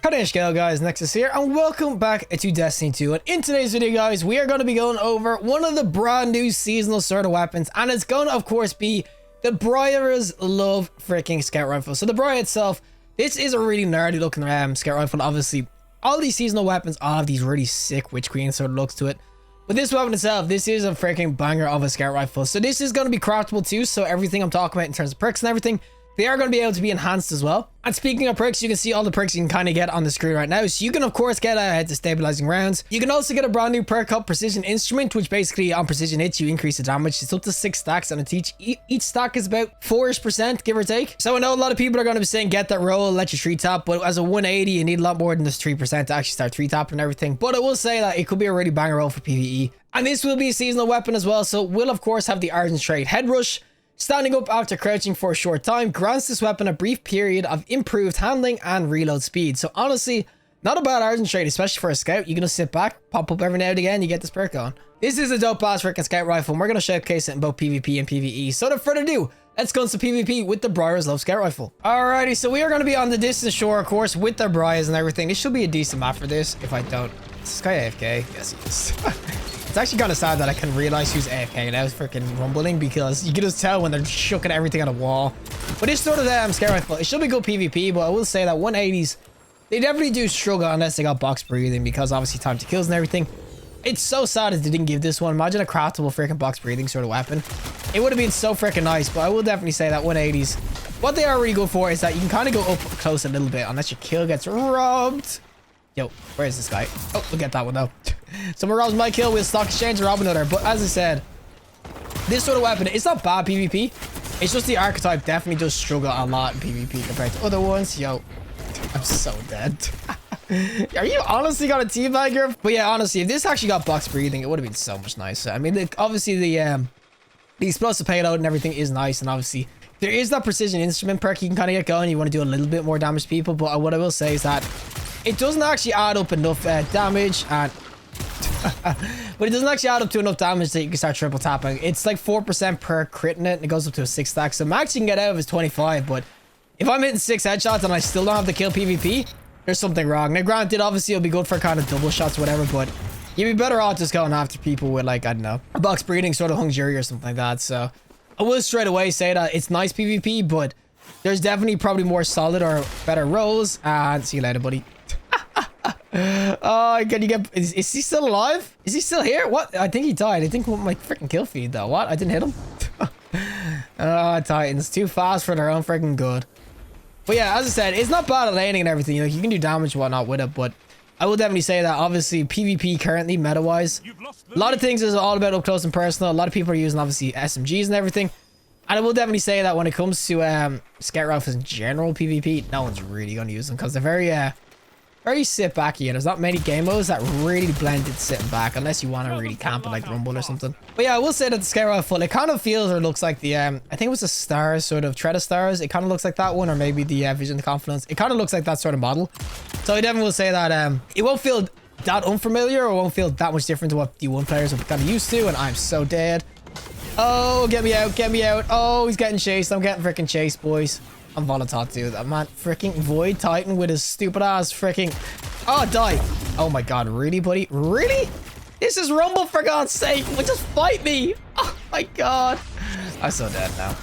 Howdy guys, Nexas here, and welcome back to Destiny 2. And in today's video, guys, we are going to be going over one of the brand new seasonal sort of weapons, and it's going to, of course, be the Brya's love freaking scout rifle. So the Brya itself, this is a really nerdy looking scout rifle. Obviously, all these seasonal weapons all have these really sick witch queen sort of looks to it. But this weapon itself, this is a freaking banger of a scout rifle. So this is going to be craftable too, so everything I'm talking about in terms of perks and everything, they are going to be able to be enhanced as well. And speaking of perks, you can see all the perks you can kind of get on the screen right now. So you can, of course, get the stabilizing rounds. You can also get a brand new perk called Precision Instrument, which basically on precision hits, you increase the damage. It's up to 6 stacks, and each stack is about 4%, give or take. So I know a lot of people are going to be saying, get that roll, let you 3-tap. But as a 180, you need a lot more than this 3% to actually start 3-tapping and everything. But I will say that it could be a really banger roll for PvE. And this will be a seasonal weapon as well. So we'll, of course, have the Argent Trade Head Rush. Standing up after crouching for a short time grants this weapon a brief period of improved handling and reload speed. So honestly, not a bad Argent trade, especially for a scout. You're going to sit back, pop up every now and again, you get this perk on. This is a dope ass freaking scout rifle, and we're going to showcase it in both PvP and PvE. So without further ado, let's go into PvP with the Brya's Love Scout Rifle. Alrighty, so we are going to be on the distant shore, of course, with the Bryas and everything. This should be a decent map for this, if I don't. Is this guy AFK? Yes, he is. It's actually kind of sad that I can realize who's AFK now. It's freaking rumbling because you can just tell when they're shucking everything on a wall. But it's sort of the scout rifle. It should be good PvP, but I will say that 180s, they definitely do struggle unless they got box breathing, because obviously time to kills and everything. It's so sad that they didn't give this one. Imagine a craftable freaking box breathing sort of weapon. It would have been so freaking nice, but I will definitely say that 180s, what they are really good for is that you can kind of go up close a little bit unless your kill gets robbed. Yo, where is this guy? Oh, we'll get that one though. Someone robs my kill, we'll stock exchange and rob another. But as I said, this sort of weapon, it's not bad PvP. It's just the archetype definitely does struggle a lot in PvP compared to other ones. Yo, I'm so dead. Are you honestly got a teabag here? But yeah, honestly, if this actually got box breathing, it would have been so much nicer. I mean, obviously the explosive payload and everything is nice, and obviously there is that precision instrument perk you can kind of get going. You want to do a little bit more damage to people, but what I will say is that it doesn't actually add up enough damage, and but it doesn't actually add up to enough damage that you can start triple tapping. It's like 4% per crit in it, and it goes up to a 6 stack. So max you can get out of is 25, but if I'm hitting 6 headshots and I still don't have to kill PvP, there's something wrong. Now granted, obviously it'll be good for kind of double shots or whatever, but you'd be better off just going after people with, like, I don't know, a box breeding sort of hung jury or something like that. So I will straight away say that it's nice PvP, but there's definitely probably more solid or better rolls. And see you later, buddy. Oh, can you get... Is he still alive? Is he still here? What? I think he died. I think my freaking kill feed, though. What? I didn't hit him? Oh, Titans. Too fast for their own freaking good. But yeah, as I said, it's not bad at laning and everything. You know, you can do damage and whatnot with it, but I will definitely say that, obviously, PvP currently, meta-wise, a lot of things is all about up close and personal. A lot of people are using, obviously, SMGs and everything. And I will definitely say that when it comes to scout rifles in general, PvP, no one's really going to use them because they're very sit backy, and there's not many game modes that really blend into sitting back unless you want to really camp it like Rumble or something. But yeah, I will say that the scout rifle, it kind of feels or looks like the I think it was the stars, sort of Tread of Stars. It kind of looks like that one, or maybe the Vision of Confidence. It kind of looks like that sort of model. So I definitely will say that it won't feel that unfamiliar, or won't feel that much different to what D1 players are kind of used to. And I'm so dead. Oh, get me out, get me out. Oh, he's getting chased. I'm getting freaking chased, boys. I'm volatile, dude. That man, freaking Void Titan with his stupid ass freaking... Oh, die. Oh my god, really, buddy? Really? This is Rumble, for God's sake. Well, just fight me. Oh my god. I'm so dead now.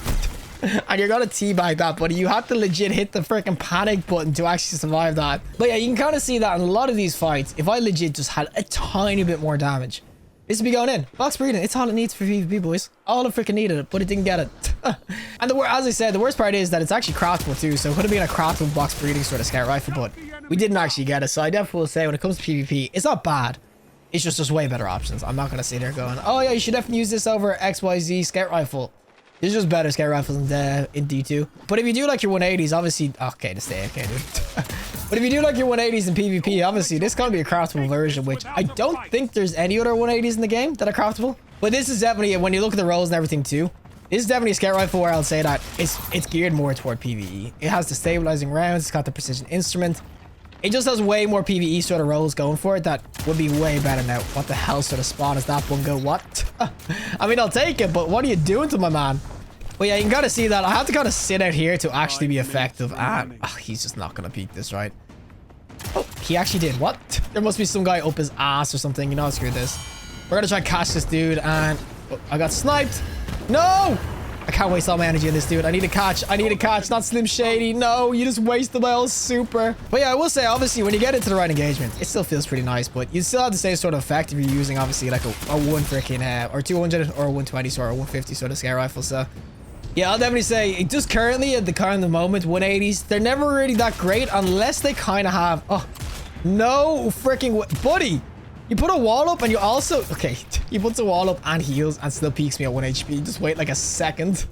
And you're gonna teabag that, buddy. You have to legit hit the freaking panic button to actually survive that. But yeah, you can kind of see that in a lot of these fights. If I legit just had a tiny bit more damage, this would be going in. Box breeding, it's all it needs for PvP, boys. All it freaking needed it, but it didn't get it. And as I said, the worst part is that it's actually craftable too. So it could have been a craftable box breeding sort of scout rifle, but we didn't actually get it. So I definitely will say when it comes to PvP, it's not bad. It's just there's way better options. I'm not going to sit there going, oh yeah, you should definitely use this over XYZ scout rifle. There's just better scout rifles in D2. But if you do like your 180s, obviously... Okay, to stay okay, dude. But if you do like your 180s in PvP, obviously, this is going to be a craftable version, which I don't think there's any other 180s in the game that are craftable. But this is definitely, when you look at the rolls and everything too, this is definitely a scout rifle where I'll say that it's geared more toward PvE. It has the stabilizing rounds, it's got the precision instrument. It just has way more PvE sort of rolls going for it that would be way better now. What the hell sort of spawn is that one go? What? I mean, I'll take it, but what are you doing to my man? But yeah, you can kind of see that. I have to kind of sit out here to actually be effective. And he's just not going to peek this, right? Oh, He actually did. What? There must be some guy up his ass or something. You know, screw this. We're gonna try and catch this dude, and oh, I got sniped. No! I can't waste all my energy on this dude. I need a catch. I need a catch. Not Slim Shady. No, you just wasted my whole super. But yeah, I will say, obviously, when you get into the right engagement, it still feels pretty nice. But you still have the same sort of effect if you're using, obviously, like a one freaking, or 200 or a 120 or a 150 sort of scare rifle. So yeah, I'll definitely say, just currently at the kind of moment, 180s, they're never really that great unless they kind of have, oh, no freaking, buddy. You put a wall up and you also... Okay, he puts a wall up and heals and still peaks me at 1 HP. Just wait like a second.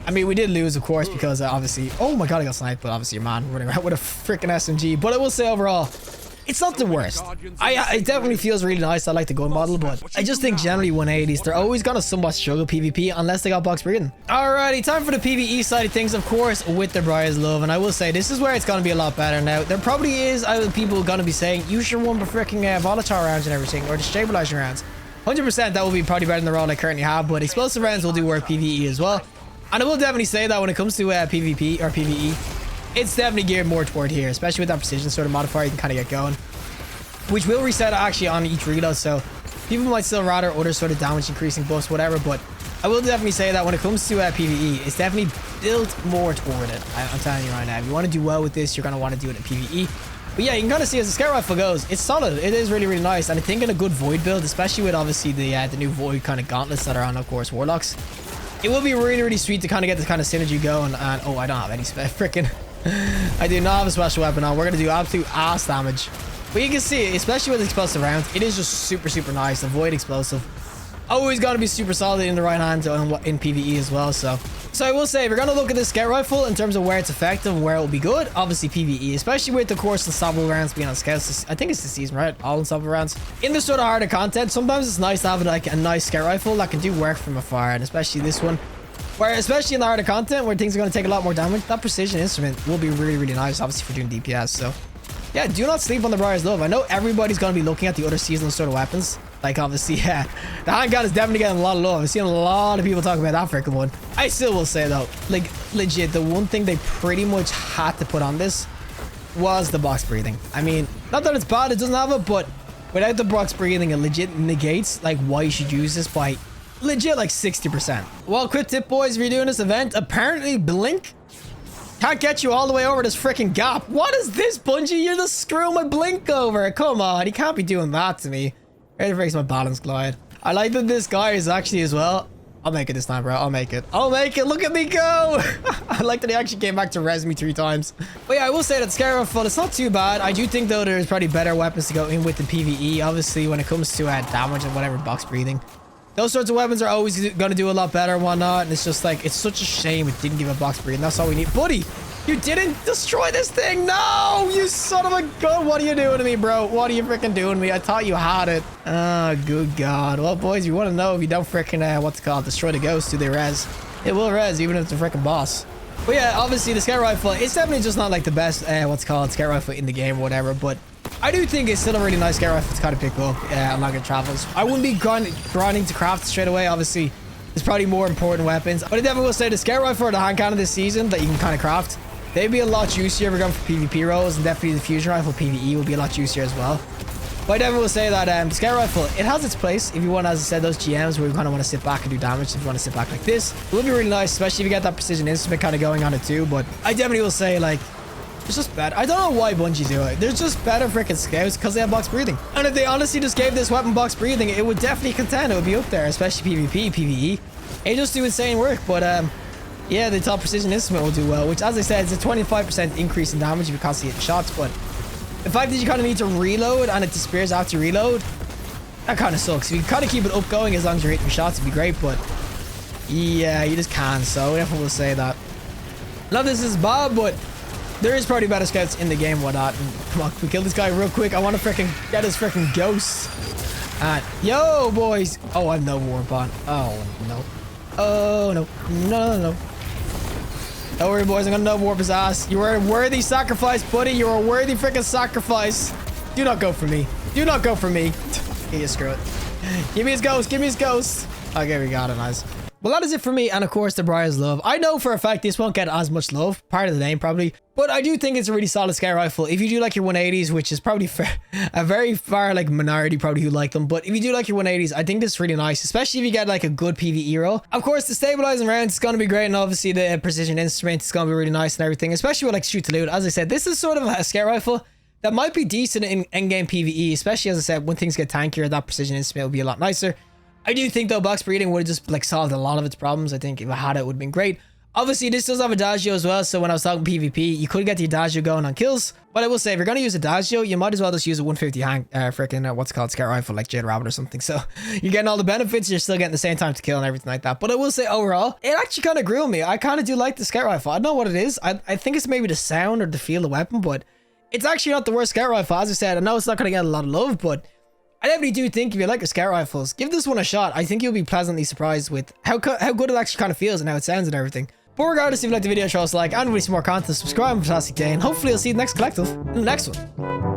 I mean, we did lose, of course, because obviously... Oh my god, I got sniped, but obviously your man running around with a freaking SMG. But I will say overall, it's not the worst. It definitely feels really nice. I like the gun model, but I just think generally 180s, they're always going to somewhat struggle PvP unless they got box breathing. Alrighty, time for the PvE side of things, of course, with the Brya's love. And I will say, this is where it's going to be a lot better now. There probably is people going to be saying, you should run the freaking volatile rounds and everything, or the stabilizing rounds. 100% that will be probably better than the round I currently have, but explosive rounds will do work PvE as well. And I will definitely say that when it comes to PvP or PvE, it's definitely geared more toward here, especially with that precision sort of modifier you can kind of get going, which will reset actually on each reload. So people might still rather other sort of damage increasing buffs, whatever, but I will definitely say that when it comes to PvE, it's definitely built more toward it. I'm telling you right now, if you want to do well with this, you're going to want to do it in PvE. But yeah, you can kind of see as the scare rifle goes, it's solid. It is really, really nice. And I think in a good void build, especially with obviously the new void kind of gauntlets that are on, of course, warlocks, it will be really, really sweet to kind of get this kind of synergy going. And oh, I don't have any freaking... I do not have a special weapon on. We're going to do absolute ass damage. But you can see, especially with explosive rounds, it is just super, super nice. The void explosive. Always got to be super solid in the right hand in PvE as well. So I will say, if you're going to look at this scout rifle in terms of where it's effective and where it will be good, obviously PvE, especially with the course unstoppable rounds being on scouts. I think it's the season, right? All unstoppable rounds. In the sort of harder content, sometimes it's nice to have like a nice scout rifle that can do work from afar, and especially this one, where especially in the harder content where things are going to take a lot more damage, that precision instrument will be really, really nice, obviously, for doing DPS. So yeah, do not sleep on the Brya's love. I know everybody's going to be looking at the other seasonal sort of weapons. Like, obviously, yeah, the handgun is definitely getting a lot of love. I've seen a lot of people talking about that freaking one. I still will say, though, like, legit, the one thing they pretty much had to put on this was the box breathing. I mean, not that it's bad, it doesn't have it, but without the box breathing, it legit negates, like, why you should use this by legit, like, 60%. Well, quick tip, boys, if you're doing this event, apparently Blink can't get you all the way over this freaking gap. What is this, Bungie? You're just screwing my Blink over. Come on, you can't be doing that to me. Where the frick's my balance glide? I like that this guy is actually as well. I'll make it this time, bro. I'll make it. I'll make it. Look at me go. I like that he actually came back to res me 3 times. But yeah, I will say that scare rifle, it's not too bad. I do think, though, there's probably better weapons to go in with the PvE. Obviously, when it comes to damage and whatever, box breathing, those sorts of weapons are always going to do a lot better and whatnot. And it's just like, it's such a shame it didn't give a box breathing. That's all we need. Buddy, you didn't destroy this thing. No, you son of a gun. What are you doing to me, bro? What are you freaking doing to me? I thought you had it. Oh, good God. Well, boys, you want to know if you don't freaking, what's it called, destroy the ghost, do they res? It will res, even if it's a freaking boss. But yeah, obviously, the scout rifle, it's definitely just not like the best, what's it called, scout rifle in the game or whatever. But I do think it's still a really nice scout rifle to kind of pick up on longer travels. I wouldn't be grinding to craft straight away, obviously. There's probably more important weapons. But I definitely will say the scout rifle or the hand cannon this season that you can kind of craft, they'd be a lot juicier if we're going for PvP roles, and definitely the fusion rifle PvE will be a lot juicier as well. But I definitely will say that the scout rifle, it has its place if you want, as I said, those GMs where you kind of want to sit back and do damage. If you want to sit back like this, it will be really nice, especially if you get that precision instrument kind of going on it too. But I definitely will say, like, it's just better. I don't know why Bungie do it. There's just better freaking scouts because they have box breathing. And if they honestly just gave this weapon box breathing, it would definitely contend. It would be up there, especially PvP, PvE. It just do insane work. But yeah, the top precision instrument will do well, which, as I said, is a 25% increase in damage if you're constantly hitting shots. But the fact that you kind of need to reload and it disappears after you reload, that kind of sucks. If you kind of keep it up going as long as you're hitting your shots, it'd be great. But yeah, you just can't. So I definitely will say that. Not this is bad, but there is probably better scouts in the game, whatnot. And come on, we kill this guy real quick. I want to freaking get his freaking ghost. Yo, boys. Oh, I have no warp on. Oh, no. Oh, no. No, no, no. Don't worry, boys. I'm gonna no warp his ass. You are a worthy sacrifice, buddy. You're a worthy freaking sacrifice. Do not go for me. Do not go for me. Yeah, screw it. Give me his ghost. Give me his ghost. Okay, we got it. Nice. Well, that is it for me, and of course the Bryas love. I know for a fact this won't get as much love, part of the name probably, but I do think it's a really solid scout rifle. If you do like your 180s, which is probably a very far like minority probably who like them, but if you do like your 180s, I think this is really nice, especially if you get like a good PvE roll. Of course, the stabilizing rounds is going to be great, and obviously the precision instrument is going to be really nice and everything, especially with like shoot to loot. As I said, this is sort of a scout rifle that might be decent in endgame PvE, especially as I said, when things get tankier, that precision instrument will be a lot nicer. I do think though box breeding would have just like solved a lot of its problems. I think if I had it, would have been great. Obviously, this does have Adagio as well, so when I was talking PvP, you could get the Adagio going on kills. But I will say, if you're going to use Adagio, you might as well just use a 150 freaking what's it called, scout rifle, like Jade Rabbit or something. So you're getting all the benefits, you're still getting the same time to kill and everything like that. But I will say, overall, it actually kind of grew on me. I kind of do like the scout rifle. I don't know what it is. I think it's maybe the sound or the feel of the weapon, but it's actually not the worst scout rifle. As I said, I know it's not going to get a lot of love, but I definitely do think if you like your scout rifles, give this one a shot. I think you'll be pleasantly surprised with how good it actually kind of feels and how it sounds and everything. But regardless, if you like the video, show us a like, and if you want to see more content, subscribe, and fantastic day, and hopefully I'll see you in the next collective in the next one.